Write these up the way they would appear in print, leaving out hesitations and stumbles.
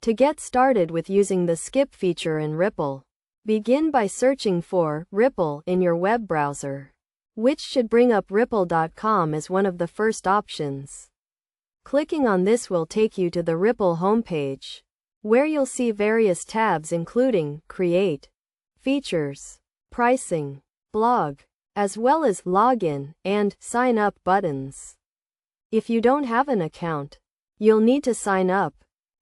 To get started with using the skip feature in Ripl, begin by searching for Ripl in your web browser, which should bring up Ripl.com as one of the first options. Clicking on this will take you to the Ripl homepage, where you'll see various tabs including Create, Features, Pricing, Blog, as well as Login and Sign Up buttons. If you don't have an account, you'll need to sign up,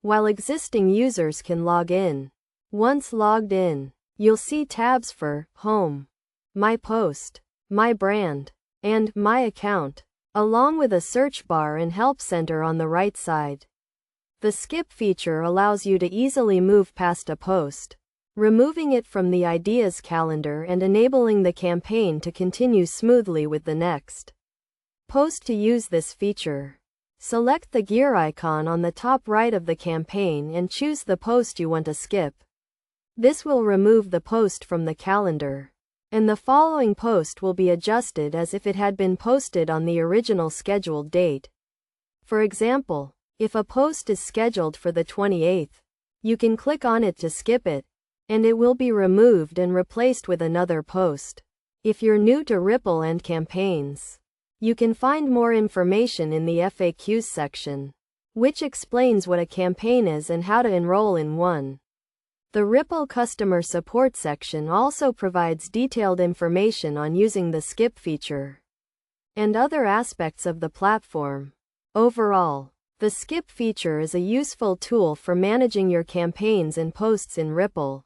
while existing users can log in. Once logged in, you'll see tabs for Home, My Post, My Brand, and My Account, along with a search bar and help center on the right side. The skip feature allows you to easily move past a post, removing it from the ideas calendar and enabling the campaign to continue smoothly with the next post. To use this feature, select the gear icon on the top right of the campaign and choose the post you want to skip. This will remove the post from the calendar, and the following post will be adjusted as if it had been posted on the original scheduled date. For example, if a post is scheduled for the 28th, you can click on it to skip it, and it will be removed and replaced with another post. If you're new to Ripl and campaigns, you can find more information in the FAQs section, which explains what a campaign is and how to enroll in one. The Ripl customer support section also provides detailed information on using the skip feature and other aspects of the platform. Overall, the skip feature is a useful tool for managing your campaigns and posts in Ripl,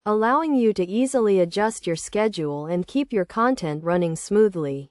allowing you to easily adjust your schedule and keep your content running smoothly.